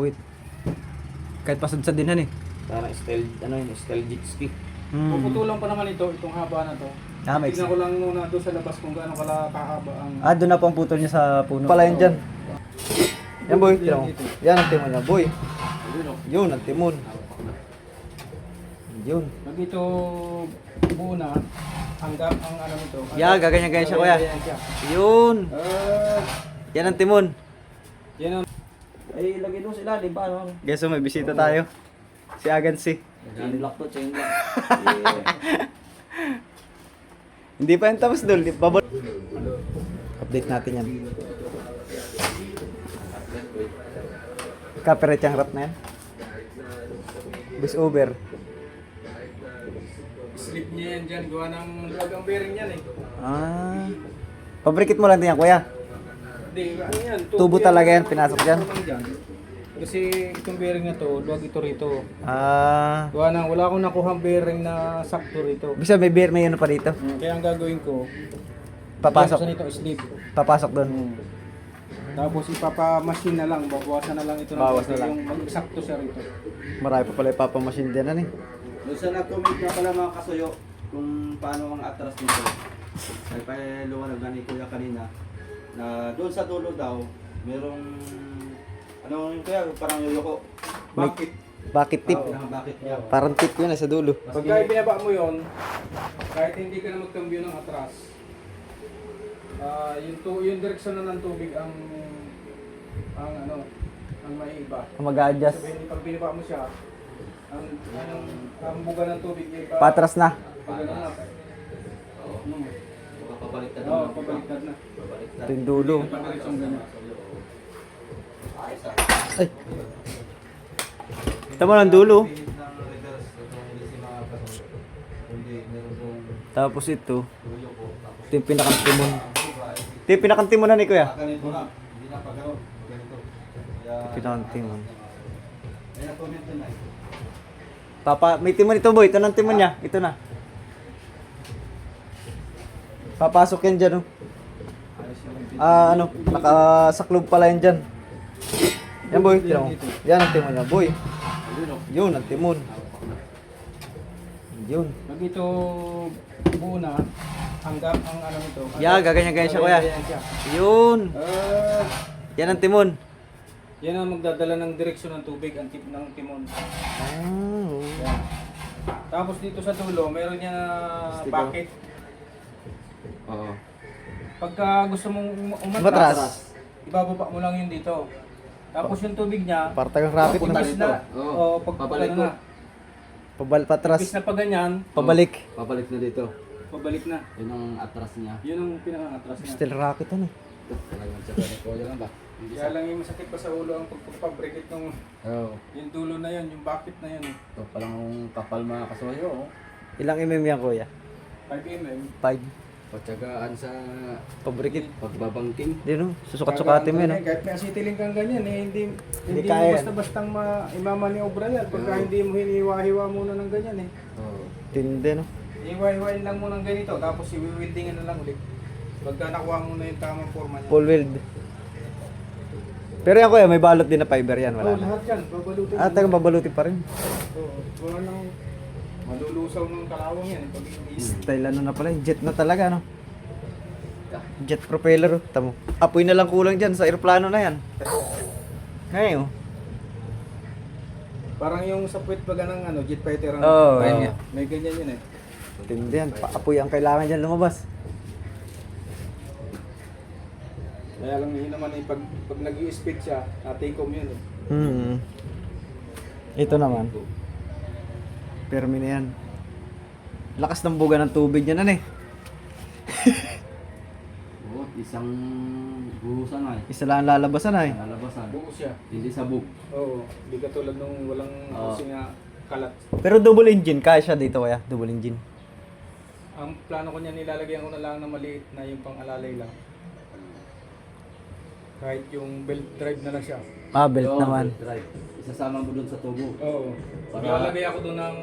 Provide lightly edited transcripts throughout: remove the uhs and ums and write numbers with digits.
Wait. Kahit pasadsad din han eh. Parang style, ano yun, style jet ski. Puputulan pa naman itong haba na to. Makes Tignan ko lang muna doon sa labas kung gaano kahaba ang... doon na po ang putol niya sa puno. Pala yan dyan. Yan boy, tira mo. Yan ang timon niya boy. Yun ang timon. Yun. Pag ito buo na, hanggang ang ano nito. Gaganyan-ganyan siya kuya. Yun. Yan ang timon. Yan ang... Ay, lagay doon sa ilalim ba? Ano? Guys, may bisita tayo. Si Agansi. Chain block to, chain block. Hindi pa yung tapos doon. Update natin yan. Copyright yung rap na yan. Voice over. Slip niya yan dyan. Gawa ng drag ang bearing yan eh. Pabrikit mo lang din yan kuya. Hindi, ano yan? Tubo talaga yan, pinasok dyan. Kasi itong bearing na to, luwag ito rito. Ah. Wala akong nakuhang bearing na sakto rito. Bisa may beer, may ano pa dito. Kaya ang gagawin ko, Papasok. sa nito slip. Papasok doon. Tapos ipapamachine na lang, babawasan na lang ito ng Bawas konti, na lang. yung mag-eksakto siya rito. Marami pa pala ipapamachine din ano eh. Doon sa nag-comment na pala mga kasuyo kung paano ang atras nito. Ay pa luwanag na ni Kuya kanina na doon sa dulo daw merong ano yung kaya parang yoyoko. Bakit? Bakit tip? Bakit niya? Parang tip yun sa dulo. Pagka ibinaba mo yon, kahit hindi ka na magkambyo ng atras, yung direksyon na ng tubig ang maiiba. Mag-a-adjust. Sabihin, pag binaba mo siya, ang buga ng tubig iba. Patras na. Pag ano na. Papabaliktad Oo, pabaliktad na. Ito yung dulo. Pagdireksyon ganyan. Ay. Tama lang dulo. Tapos ito. Ito yung pinakantimon. Ito yung pinakantimon na ni kuya. Ganito na. Hindi na pag ano. Ganito. Pinakantimon. Kaya comment na eh. May timon ito boy. Ito ng timon niya. Ito na. Papasok yan dyan oh. Nakasaklob pala yan dyan. Yan boy. Tira mo. Yan ang timon niya boy. Yun ang timon. Yun. Pag ito buo na, hanggang ang ano nito. Gaganyan-ganyan siya kuya. Yun. Yan ang timon. Yan ang magdadala ng direksyon ng tubig, ang tip ng timon. Yan. Tapos dito sa dulo, meron niya na bucket. Oo. Pagka gusto mong Umatras. ibababa mo lang yun dito. Tapos yung tubig niya, Parang rapid Punta na. pagkis dito. na, Oo. pagpapalik Pabalik na. Patras. Pagkis na pa ganyan, Pabalik. Pabalik na dito. pabalik na. Yun ang atras niya. Yun ang pinaka-atras niya. Still rocket ano. Talagang sa ko yan ba? Kaya lang yung masakit pa sa ulo ang pagpapabrikit ng Oo. yung dulo na yun, yung bucket na yun. Ito palang kapal mga kasuyo. Ilang mm yan kuya? 5 mm. 5. Patsagaan sa Pabrikit. pagbabangking. Di no? Susukat-sukatin mo yun. No? Kahit may asitiling kang ganyan, hindi Hindi mo kaya. basta-bastang imamaniobra yan pagka hindi mo hiniwa-hiwa muna ng ganyan eh. Oo. Tindi no? Hiwa-hiwain lang muna ng ganito, tapos i-weldingan na lang ulit. Pagka nakuha mo na yung tamang forma niya. Full weld. Pero yan kuya, may balot din na fiber yan. Wala na. Lahat yan, babalutin. Tagang babalutin pa rin. Wala nang malulusaw ng kalawang yan. Pag hindi Style ano na pala, jet na talaga no? Jet propeller oh. Tamo. Apoy na lang kulang dyan sa aeroplano na yan. Ngayon. parang yung sa puwet baga ng jet fighter. Oo. May ganyan yun eh. Tindi yan. Apoy ang kailangan dyan lumabas. Kaya lang yun naman eh, pag nag-i-speed siya, take-home yun eh. Ito naman. Permi na yan. Lakas ng buga ng tubig yan ano eh. Oo, isang buhusan na eh. Isa lang ang lalabasan ay. Lalabasan. Buo siya. Hindi sabog. Oo, hindi katulad nung walang kasi nga kalat. Pero double engine, kaya siya dito kaya, double engine. Ang plano ko niya, nilalagyan ko na lang ng maliit na yung pang-alalay lang. Kahit yung belt drive na lang siya. Belt Oo, naman. Right. isasama mo doon sa tubo. Oo. Para- Lalagay ako doon ng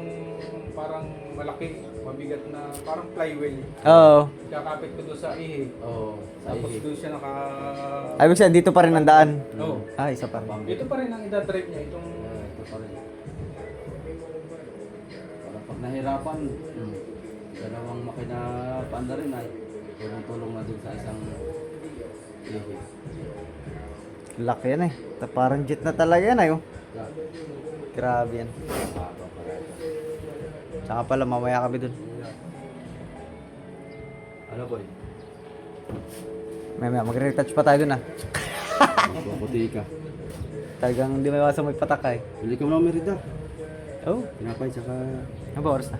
parang malaki, mabigat na parang flywheel. Oo. Kakapit ko doon sa ihi. Oo, sa Tapos ihi. doon siya naka... Ay, ibig sabihin, dito pa rin ang daan. Oo. Ah, isa pa. Ito pa rin ang idadrive niya. Itong... Ito pa rin. Para pag nahirapan, dalawang makina panda rin ay tulong-tulong na dun sa isang ihi. Laki yan eh. Parang jet na talaga yan ay oh. Yeah. Grabe yan. Tsaka pala, mamaya kami dun. Ano boy? Mamaya, magre-retouch pa tayo dun ah. Puti ka. Talagang hindi may iwasan may patak eh. Bili ka mo ng merida. Oh, Pinapay tsaka ano ba oras na?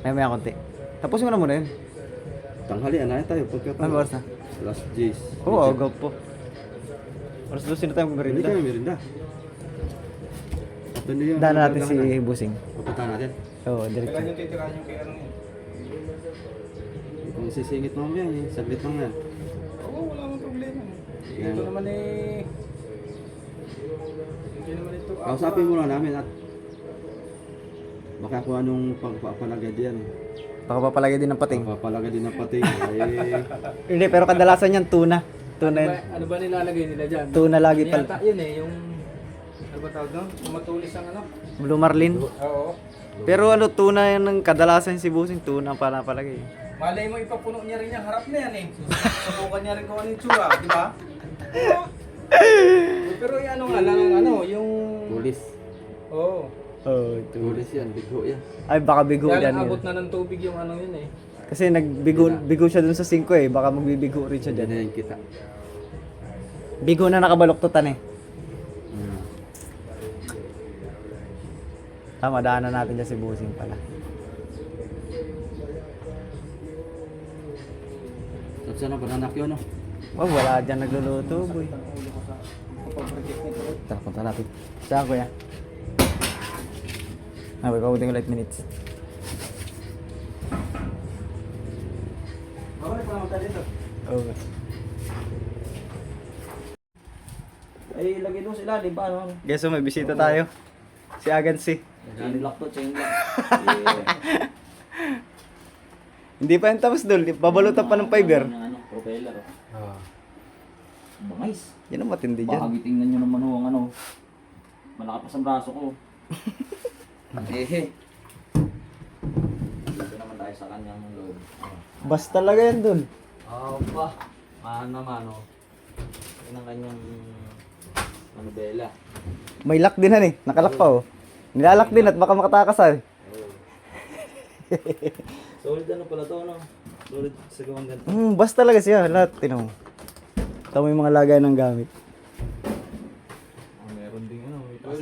Mamaya konti. Tapusin mo na muna yun. tanghali. Ano tayo? Pagka Ano ba oras na? last days. Oo, agaw po. Oras 12 na tayo Bili magmerinda. ka ng merida. At yun, Daan natin si Busing. Pupunta natin. Oo, diretso. Kailan yung titirahan yung kay ano yun? Kung sisingit mo yan, saglit lang yan. Oo, wala akong problema. Yan. Ito naman eh... Hindi naman ito... Kausapin mo lang namin at baka kung anong pagpapalagay diyan. Baka papalagay din ng pating. Pagpapalagay din ng pating. Ay, Hindi, pero kadalasan yan tuna. Tuna yan. Ano ba nilalagay nila dyan? Tuna lagi pala. Yata yun eh, yung... Ano ba tawag doon? Yung matulis ang ano? Blue Marlin. Oo. Pero ano, tuna yan ng kadalasan si Busing. Tuna ang palapalagay. Malay mo ipapuno niya rin yung harap na yan eh. Susubukan niya rin kung ano yung tsura, di ba? Pero yung ano nga lang, ano, yung... pulis. Oo. Oh, Pulis yan, bigo yan. Ay, baka bigo Dahil yan. abot Yun. na ng tubig yung ano yun eh. Kasi bigo siya dun sa 5 eh. Baka magbibigo rin siya Diyan dyan. na yung kita. Bigo na nakabaluktutan eh. Tama, daanan natin dyan si Busing pala. Tapos ano, bananak yun, no? Oh, wala dyan nagluluto, boy. Ang ulo ko sa pag-project nito. Tara, punta natin. Saan, kuya? Ah, wait, pauting ulit minutes. Babalik pa naman tayo dito. Okay. Ay, lagay doon sila, di ba? Ano? Guess so, may bisita tayo. Si Agansi. Chain block to, chain block. Hindi pa yan tapos dul. Babalutan pa ng fiber. Ano, propeller. Ah. Bangais. Yan ang matindi Baka dyan. tingnan nyo naman ho ang ano. Malaki pa sa braso ko. Dito naman tayo sa kanyang loob. Bas talaga yan dul. Oh, ba? Mahal naman, oh. Yun ang kanyang manubela. May lock din han eh. Nakalock pa oh. Nilalak din at baka makatakas ah. Solid ano pala to, no? Solid sa gawang ganito. Bas talaga siya. Lahat, tinaw. Tama yung mga lagay ng gamit. Oh, meron ding ano. may taas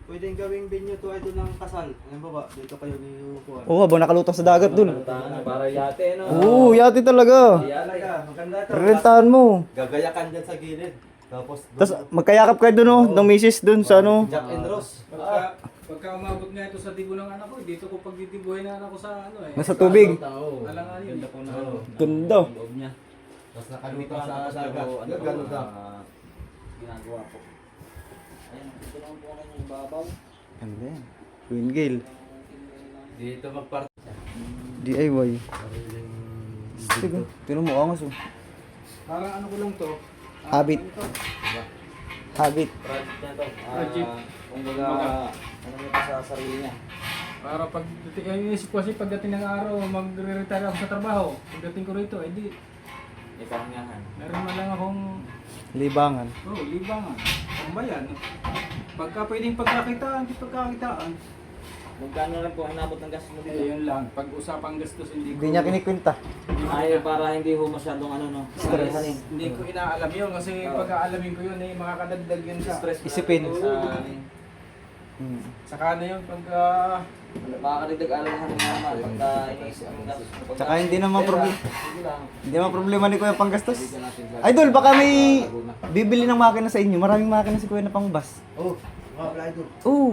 Pwedeng gawing venue to ito ng kasal. Ano ba ba? Dito kayo ni Juan. Oo, habang nakalutang sa dagat dul. Tangan, para yate, no? Oo, yati talaga. Talaga, maganda ito. Rentahan mo. Gagayakan dyan sa gilid. Tapos Tapos magkayakap kayo dun oh, ng misis dun sa ano. Jack and Rose. Pagka umabot nga ito sa dibo ng anak ko, dito ko pagdidibuhin ng anak ko sa ano eh. Nasa tubig. Alangan yun. Ganda po na ano. Ganda. Loob niya. Tapos nakalutang sa Tapos dagat. ako, ano, Ganun daw. ginagawa ko. Ayun, ito naman po ano yung babaw. Ganda yan. Twin Gale. Dito magpart. DIY. Sige, tinan mo angas oh. Parang ano ko lang to. Habit. Ano to? Habit. Project niya to. Project. Kumbaga, ano niya pa sa sarili niya. Para pag yung isip ko kasi pagdating ng araw, magre-retire ako sa trabaho. Pagdating ko rito, edi May parangahan. meron na lang akong Libangan. libangan. Ang bayan. Pagka pwedeng pagkakitaan, di pagkakitaan. Magkano lang po ang inabot ng gastos mo Eh, dito? yun lang. Pag usapang gastos, hindi ko... Hindi niya kinikwenta. Ay, para hindi ho masyadong ano, no? Stress. Hindi ko inaalam yun kasi pag aalamin ko yun, eh, makakadagdag yun sa Stress. Isipin. Sa... Saka na yun pagka... Makakadagdag alalahan ng mama pagka iniisip ang gastos mo. Tsaka hindi naman problema. Sige lang. Hindi naman problema ni Kuya panggastos. Idol, baka may bibili ng makina sa inyo. Maraming makina si Kuya na pang bus. Oh, mga apply doon. Oo.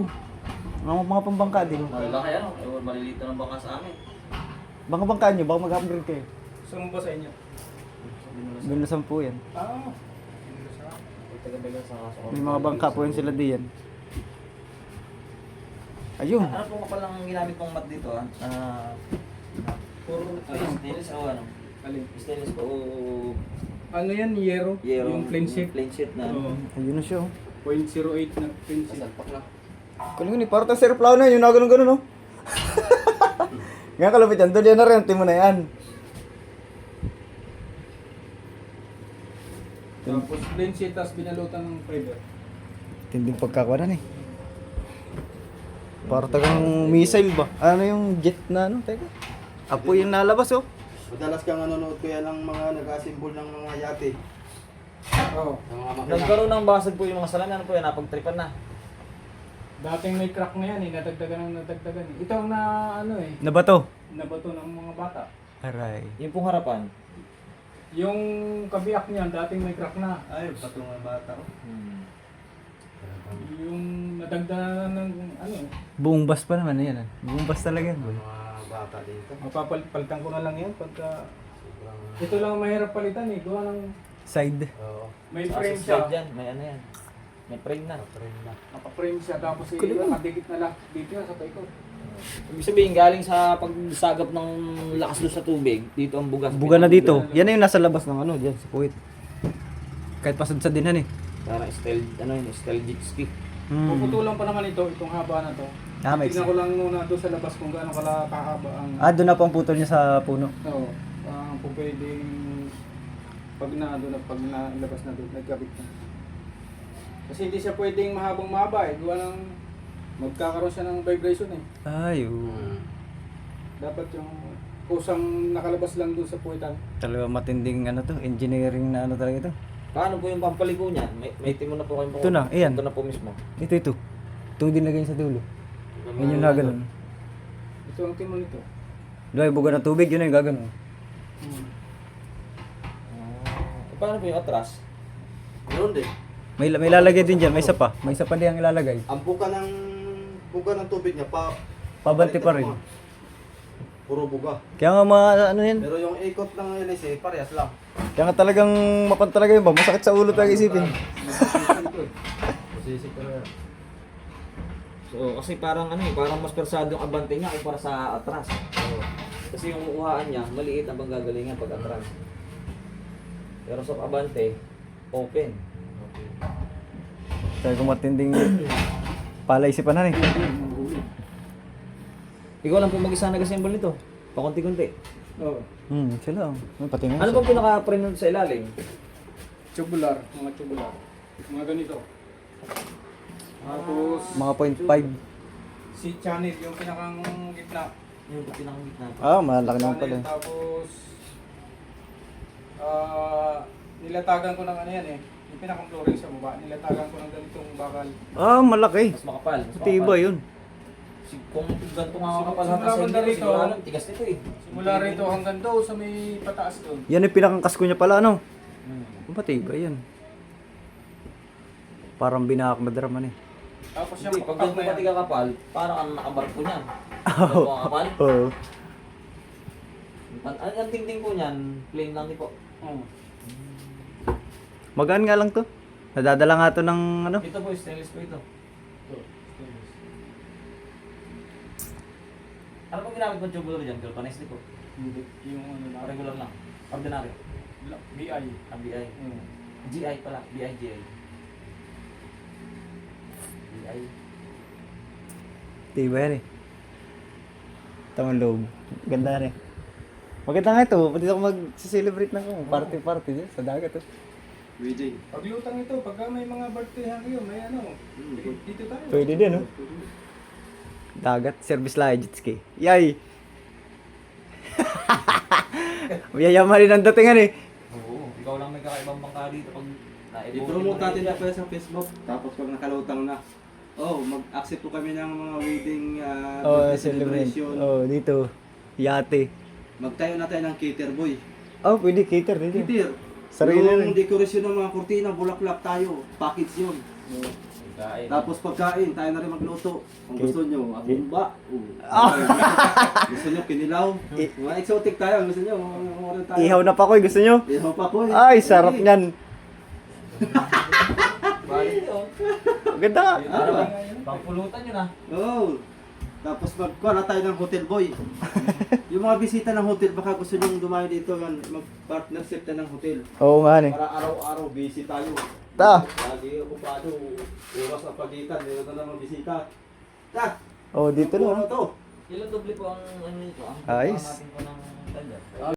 Mga pambangka din. Malaki ano? So, malilito ng baka sa amin. Baka bangka nyo, baka mag-upgrade kayo. Saan mo ba sa inyo? Doon na 10 yan. Ah. Taga-taga sa kaso. May mga bangka po yun sila diyan. Ayun. Ano po ka palang ginamit mong mat dito ah? Puro Stainless o ano? alin. Stainless po o Ano yan, yero? yero? Yung plain sheet. Plain sheet na. Oo. Ayun na siya. Oh. 0.08 na plain sheet. Masalpak na. Kaling ni parang sa aeroplano na yun, nagano-gano no. Nga kalapit yan, doon yan na rin, timo na yan. Tapos plain sheet, tapos binalutan ng fiber. Tinding pagkakawanan eh. Parang tagang missile ba? Ano yung jet na ano? Teka. Apoy yung nalabas oh. Madalas kang nanonood ko yan ng mga nag-assemble ng mga yate. Oo. Ng mga makina. Nagkaroon ng basag po yung mga salamin. Ano po yan? Napagtripan na. Dating may crack na yan eh, nadagdagan eh. Ito ang na ano eh, Nabato? nabato ng mga bata. Aray. Yung pong harapan. Yung kabiyak niyan, dating may crack na. Ay, patong mga bata. Oh. Yung nadagdagan ng ano eh, Buong bus pa naman yan. Buong bus talaga yan. Boy. Mga bata dito. mapapalitan ko na lang yan pagka... Sobrang... Ito lang ang mahirap palitan eh, gawa ng Side. Oo. may Sa frame slide siya. dyan. May ano yan. May frame na. Naka-frame siya, tapos eh, Kulit mo. nakadikit na lang dito yan sa paikot. Ibig sabihin, galing sa pagsagap ng lakas doon sa tubig, dito ang bugas. Buga na dito. Yan na yung nasa labas ng ano, dyan sa puwit. Kahit pasad din yan eh. Parang style, ano yun, style jet ski. Puputulan pa naman ito, itong haba na to. May Tignan ko lang muna doon sa labas kung gaano kala kahaba ang... doon na pang putol niya sa puno. Oo, kung pwedeng pag nalabas na doon, nagkabit na. Kasi hindi siya pwedeng mahabang mahaba eh. Gawa ng magkakaroon siya ng vibration eh. Ay, Dapat yung kusang nakalabas lang doon sa puwitan. talaga matinding ano to, engineering na ano talaga ito. Paano po yung pampaliko niyan? May timo na po kayong Ito na, ayan. Ito na po mismo. Ito. Itong dinagay sa dulo. Yan yung naganon. Ito ang timon nito. Diba, yung buga ng tubig, yun yung gaganon. Paano po yung atras? Meron din. May lalagay din dyan, may isa pa. May isa pa din ang ilalagay. Ang buga ng tubig niya, Pabanti pa rin. Puro buga. Kaya nga mga ano yan. Pero yung ikot ng LSA, parehas lang. Kaya nga talagang mapan talaga yun ba? Masakit sa ulo talaga isipin. Sisip talaga. So, kasi parang ano eh, parang mas persado yung abante niya kumpara sa atras. Kasi yung uhaan niya, maliit ang gagalingan pag atras. Pero sa abante, open. Kaya kung matinding palaisipan na rin. Ikaw lang po mag-isa nag-assemble nito. Pakunti-kunti. Oo. Sila. Pati nga. Ano bang pinaka-frame nito sa ilalim? Tubular, mga tubular. Mga ganito. Tapos, Mga 0.5. si channel yung pinakang gitna. Yung pinakagitna. Malaki naman pala. Channel, tapos, nilatagan ko ng ano yan eh. Yung pinakang flooring sa baba, nilatagan ko ng ganitong bakal. Malaki. Mas makapal. Mas Tiba yun. Kung ganito nga Simula kapal banda sa rito, sigurado, tigas nito eh. Simula rito hanggang doon sa may pataas doon. Yan yung pinakangkas ko niya pala, ano? Matibay yan. Parang binahak madraman eh. Tapos yung Hindi, pag pakpak ganito na pati yan. kakapal, parang ang nakabarko niyan. Ganito kakapal. Oo. Ang tingting po niyan, plain lang din po. Oo. Magaan nga lang to. Nadadala nga to ng ano? Ito po, stainless po ito. Ano pong ginamit mo tubular dyan? Galvanized po. Hindi. Yung ano na. Regular lang. Ordinary. BI. BI. GI pala. BI, GI. BI. Tiba yan eh. Tamang loob. Ganda yan eh. Maganda nga ito. Pwede ako mag-celebrate ng party dyan sa dagat eh. Wedding. Paglutang ito, pagka may mga birthday kayo, may ano, dito tayo. Pwede din, no? Dagat, service lang, jet ski. Yay! Mayayaman rin ang datingan eh. Oo. Ikaw lang may kakaibang bangka dito pag I-promote natin na pala sa Facebook. Tapos pag nakalutang na, mag-accept po kami ng mga wedding birthday Celebrate. celebration. Dito. Yate. Magtayo na tayo ng cater boy. Pwede cater din. Cater. Sarili yung rin. dekorasyon ng mga kurtina, bulaklak tayo. Package yun. Kain. Tapos pagkain, tayo na rin magluto. Kung gusto nyo, abumba. Gusto nyo, kinilaw. Mga exotic tayo. Gusto nyo, mga tayo. Ihaw na pa ko, gusto nyo? Ihaw pa ko eh. Ay, sarap Okay. niyan. Balik yun. Ganda nga. Ano ba? Pangpulutan yun ah. Oo. Tapos magkuha na tayo ng hotel boy. Yung mga bisita ng hotel, baka gusto nyo dumayo dito, mag-partnership na ng hotel. Oo nga eh. Para araw-araw busy tayo. Ta. Lagi okupado, oras ang pagitan, meron na naman bisita. Ta! Oh, dito Ano na. to? Ilang doble po ang ano nito? Ang Ayos. natin po ng tanda.